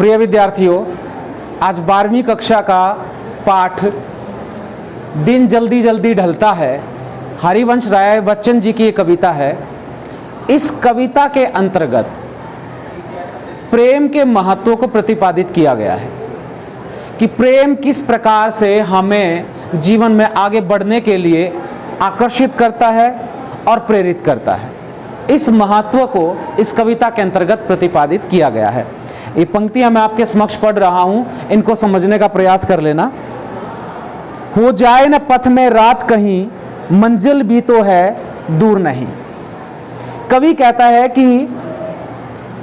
प्रिय विद्यार्थियों, आज 12वीं कक्षा का पाठ दिन जल्दी जल्दी ढलता है हरिवंश राय बच्चन जी की एक कविता है। इस कविता के अंतर्गत प्रेम के महत्व को प्रतिपादित किया गया है कि प्रेम किस प्रकार से हमें जीवन में आगे बढ़ने के लिए आकर्षित करता है और प्रेरित करता है। इस महत्व को इस कविता के अंतर्गत प्रतिपादित किया गया है। ये पंक्तियां मैं आपके समक्ष पढ़ रहा हूं, इनको समझने का प्रयास कर लेना। हो जाए न पथ में रात कहीं, मंजिल भी तो है दूर नहीं। कवि कहता है कि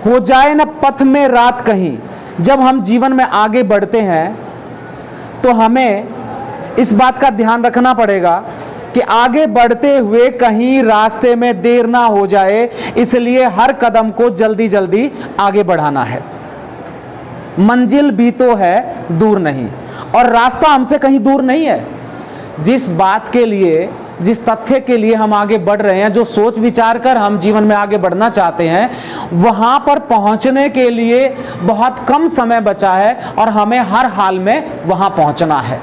हो जाए न पथ में रात कहीं, जब हम जीवन में आगे बढ़ते हैं तो हमें इस बात का ध्यान रखना पड़ेगा कि आगे बढ़ते हुए कहीं रास्ते में देर ना हो जाए, इसलिए हर कदम को जल्दी जल्दी आगे बढ़ाना है। मंजिल भी तो है दूर नहीं, और रास्ता हमसे कहीं दूर नहीं है। जिस बात के लिए, जिस तथ्य के लिए हम आगे बढ़ रहे हैं, जो सोच विचार कर हम जीवन में आगे बढ़ना चाहते हैं, वहां पर पहुंचने के लिए बहुत कम समय बचा है और हमें हर हाल में वहां पहुंचना है।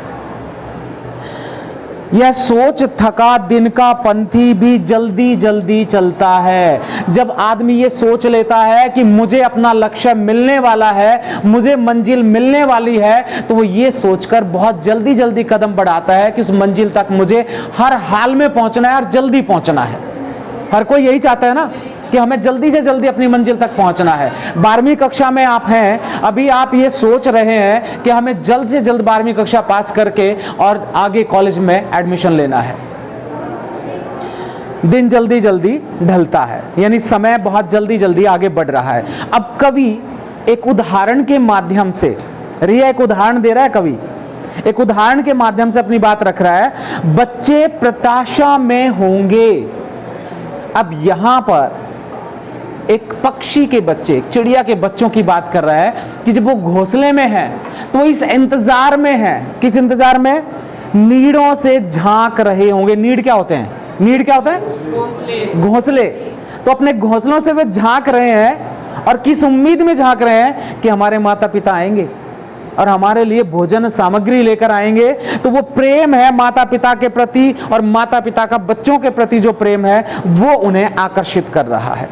यह सोच थका दिन का पंथी भी जल्दी जल्दी चलता है। जब आदमी ये सोच लेता है कि मुझे अपना लक्ष्य मिलने वाला है, मुझे मंजिल मिलने वाली है, तो वो ये सोचकर बहुत जल्दी जल्दी कदम बढ़ाता है कि उस मंजिल तक मुझे हर हाल में पहुंचना है और जल्दी पहुंचना है। हर कोई यही चाहता है ना कि हमें जल्दी से जल्दी अपनी मंजिल तक पहुंचना है। 12वीं कक्षा में आप हैं, अभी आप ये सोच रहे हैं कि हमें जल्द से जल्द 12वीं कक्षा पास करके और आगे कॉलेज में एडमिशन लेना है। दिन जल्दी जल्दी ढलता है, यानी समय बहुत जल्दी जल्दी आगे बढ़ रहा है। अब कवि एक उदाहरण के माध्यम से, रिया एक उदाहरण दे रहा है, कवि एक उदाहरण के माध्यम से अपनी बात रख रहा है। बच्चे प्रत्याशा में होंगे। अब यहां पर एक पक्षी के बच्चे, एक चिड़िया के बच्चों की बात कर रहा है कि जब वो घोंसले में है तो वो इस इंतजार में है। किस इंतजार में? नीड़ों से झांक रहे होंगे। नीड़ क्या होते हैं? नीड़ क्या होता है? घोंसले। तो अपने घोंसलों से वे झांक रहे हैं, और किस उम्मीद में झांक रहे हैं कि हमारे माता पिता आएंगे और हमारे लिए भोजन सामग्री लेकर आएंगे। तो वो प्रेम है माता पिता के प्रति, और माता पिता का बच्चों के प्रति जो प्रेम है वो उन्हें आकर्षित कर रहा है।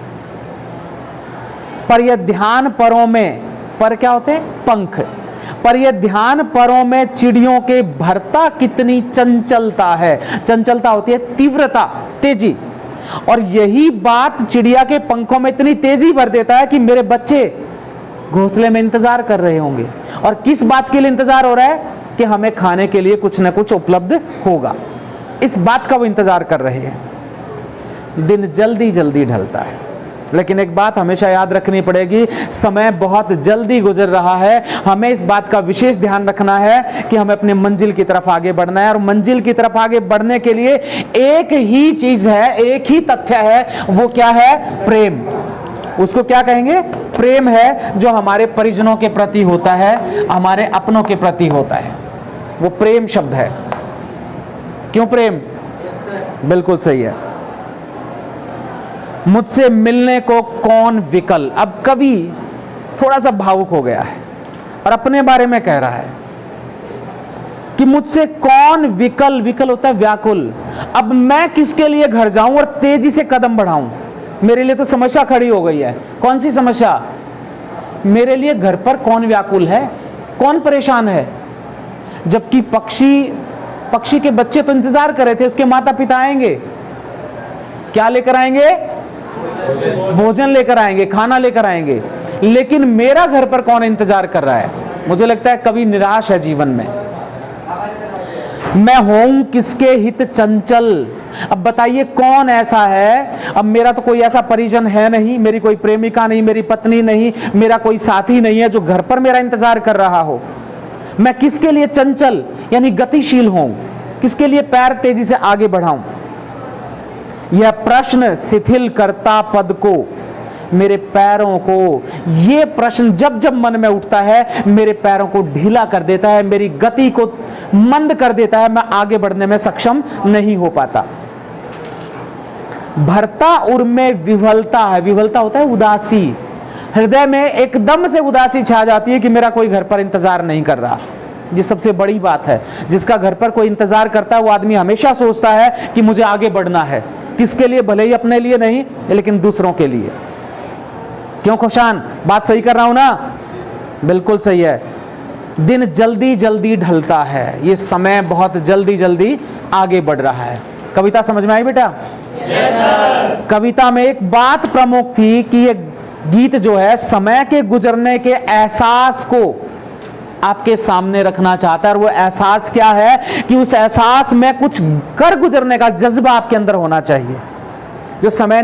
पर यह ध्यान परों में, पर क्या होते हैं? पंख। पर यह ध्यान परों में चिड़ियों के भरता कितनी चंचलता है। चंचलता होती है तीव्रता, तेजी, और यही बात चिड़िया के पंखों में इतनी तेजी भर देता है कि मेरे बच्चे घोंसले में इंतजार कर रहे होंगे। और किस बात के लिए इंतजार हो रहा है? कि हमें खाने के लिए कुछ ना कुछ उपलब्ध होगा। इस बात का वो इंतजार कर रहे हैं। दिन जल्दी जल्दी ढलता है, लेकिन एक बात हमेशा याद रखनी पड़ेगी, समय बहुत जल्दी गुजर रहा है। हमें इस बात का विशेष ध्यान रखना है कि हमें अपने मंजिल की तरफ आगे बढ़ना है, और मंजिल की तरफ आगे बढ़ने के लिए एक ही चीज है, एक ही तथ्य है। वो क्या है? प्रेम। उसको क्या कहेंगे? प्रेम है, जो हमारे परिजनों के प्रति होता है, हमारे अपनों के प्रति होता है। वो प्रेम शब्द है। क्यों प्रेम? बिल्कुल सही है। मुझसे मिलने को कौन विकल। अब कवि थोड़ा सा भावुक हो गया है और अपने बारे में कह रहा है कि मुझसे कौन विकल। विकल होता है व्याकुल। अब मैं किसके लिए घर जाऊं और तेजी से कदम बढ़ाऊं? मेरे लिए तो समस्या खड़ी हो गई है। कौन सी समस्या? मेरे लिए घर पर कौन व्याकुल है, कौन परेशान है? जबकि पक्षी के बच्चे तो इंतजार कर रहे थे, उसके माता पिता आएंगे। क्या लेकर आएंगे? भोजन लेकर आएंगे, खाना लेकर आएंगे। लेकिन मेरा घर पर कौन इंतजार कर रहा है? मुझे लगता है कभी निराश है जीवन में। मैं हूं किसके हित चंचल। अब बताइए कौन ऐसा है? अब मेरा तो कोई ऐसा परिजन है नहीं, मेरी कोई प्रेमिका नहीं, मेरी पत्नी नहीं, मेरा कोई साथी नहीं है जो घर पर मेरा इंतजार कर रहा हो। मैं किसके लिए चंचल, यानी गतिशील हूं? किसके लिए पैर तेजी से आगे बढ़ाऊं? यह प्रश्न शिथिल करता पद को, मेरे पैरों को, ये प्रश्न जब जब मन में उठता है मेरे पैरों को ढीला कर देता है, मेरी गति को मंद कर देता है, मैं आगे बढ़ने में सक्षम नहीं हो पाता। भरता उर में विह्वलता है। विह्वलता होता है उदासी। हृदय में एकदम से उदासी छा जाती है कि मेरा कोई घर पर इंतजार नहीं कर रहा। ये सबसे बड़ी बात है। जिसका घर पर कोई इंतजार करता है वो आदमी हमेशा सोचता है कि मुझे आगे बढ़ना है। किसके लिए? भले ही अपने लिए नहीं, लेकिन दूसरों के लिए। क्यों खुशान, बात सही कर रहा हूं ना? बिल्कुल सही है। दिन जल्दी जल्दी ढलता है, ये समय बहुत जल्दी जल्दी आगे बढ़ रहा है। कविता समझ में आई बेटा? Yes sir. कविता में एक बात प्रमुख थी कि ये गीत जो है समय के गुजरने के एहसास को आपके सामने रखना चाहता है। और वो एहसास क्या है कि उस एहसास में कुछ कर गुजरने का जज्बा आपके अंदर होना चाहिए। जो समय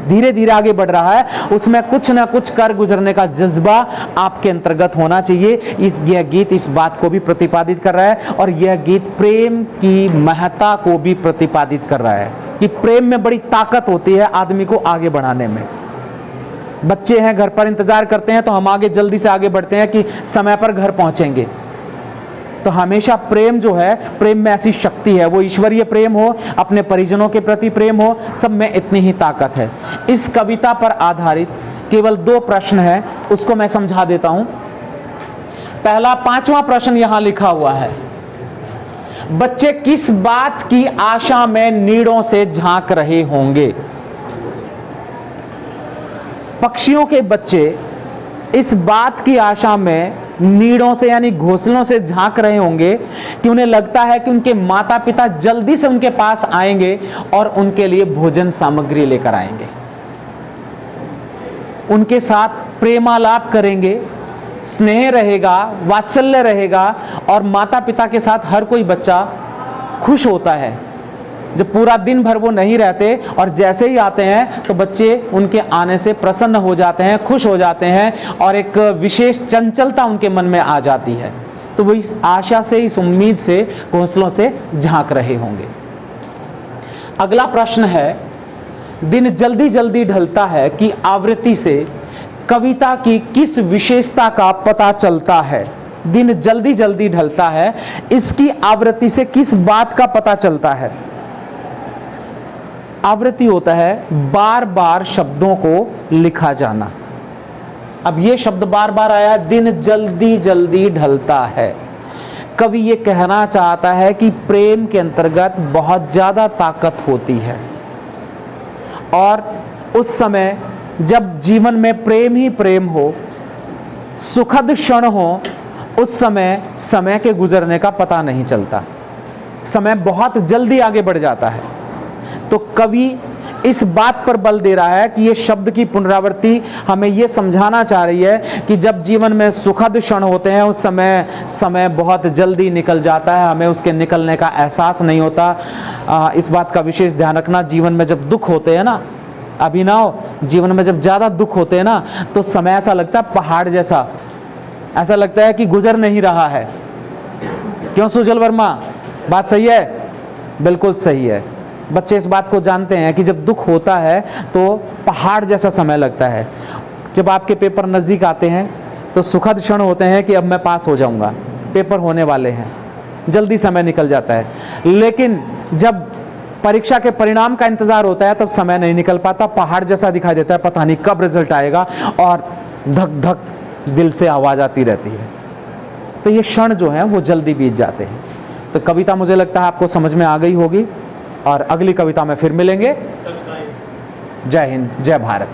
धीरे धीरे आगे बढ़ रहा है उसमें कुछ ना कुछ कर गुजरने का जज्बा आपके अंतर्गत होना चाहिए। यह गीत इस बात को भी प्रतिपादित कर रहा है और यह गीत प्रेम की महत्ता को भी प्रतिपादित कर रहा है कि प्रेम में बड़ी ताकत होती है आदमी को आगे बढ़ाने में। बच्चे हैं, घर पर इंतजार करते हैं तो हम आगे जल्दी से आगे बढ़ते हैं कि समय पर घर पहुंचेंगे। तो हमेशा प्रेम जो है, प्रेम में ऐसी शक्ति है, वो ईश्वरीय प्रेम हो, अपने परिजनों के प्रति प्रेम हो, सब में इतनी ही ताकत है। इस कविता पर आधारित केवल 2 प्रश्न है, उसको मैं समझा देता हूं। पहला 5वां प्रश्न यहां लिखा हुआ है, बच्चे किस बात की आशा में नीड़ों से झांक रहे होंगे? पक्षियों के बच्चे इस बात की आशा में नीड़ों से यानी घोंसलों से झांक रहे होंगे कि उन्हें लगता है कि उनके माता पिता जल्दी से उनके पास आएंगे और उनके लिए भोजन सामग्री लेकर आएंगे, उनके साथ प्रेमालाप करेंगे, स्नेह रहेगा, वात्सल्य रहेगा। और माता पिता के साथ हर कोई बच्चा खुश होता है जब पूरा दिन भर वो नहीं रहते और जैसे ही आते हैं तो बच्चे उनके आने से प्रसन्न हो जाते हैं, खुश हो जाते हैं और एक विशेष चंचलता उनके मन में आ जाती है। तो वो इस आशा से, इस उम्मीद से घोंसलों से झांक रहे होंगे। अगला प्रश्न है, दिन जल्दी जल्दी ढलता है कि आवृत्ति से कविता की किस विशेषता का पता चलता है? दिन जल्दी जल्दी ढलता है, इसकी आवृत्ति से किस बात का पता चलता है? आवृत्ति होता है बार बार शब्दों को लिखा जाना। अब ये शब्द बार बार आया, दिन जल्दी जल्दी ढलता है। कवि ये कहना चाहता है कि प्रेम के अंतर्गत बहुत ज्यादा ताकत होती है और उस समय जब जीवन में प्रेम ही प्रेम हो, सुखद क्षण हो, उस समय समय के गुजरने का पता नहीं चलता, समय बहुत जल्दी आगे बढ़ जाता है। तो कवि इस बात पर बल दे रहा है कि ये शब्द की पुनरावृत्ति हमें ये समझाना चाह रही है कि जब जीवन में सुखद क्षण होते हैं उस समय समय बहुत जल्दी निकल जाता है, हमें उसके निकलने का एहसास नहीं होता। इस बात का विशेष ध्यान रखना, जीवन में जब दुख होते हैं ना, अभी ना हो, जीवन में जब ज़्यादा दुख होते हैं ना तो समय ऐसा लगता है पहाड़ जैसा, ऐसा लगता है कि गुजर नहीं रहा है। क्यों सुजल वर्मा, बात सही है? बिल्कुल सही है। बच्चे इस बात को जानते हैं कि जब दुख होता है तो पहाड़ जैसा समय लगता है। जब आपके पेपर नज़दीक आते हैं तो सुखद क्षण होते हैं कि अब मैं पास हो जाऊंगा, पेपर होने वाले हैं, जल्दी समय निकल जाता है। लेकिन जब परीक्षा के परिणाम का इंतजार होता है तब समय नहीं निकल पाता, पहाड़ जैसा दिखाई देता है, पता नहीं कब रिजल्ट आएगा और धक धक दिल से आवाज़ आती रहती है। तो ये क्षण जो है वो जल्दी बीत जाते हैं। तो कविता मुझे लगता है आपको समझ में आ गई होगी और अगली कविता में फिर मिलेंगे। जय हिंद, जय भारत।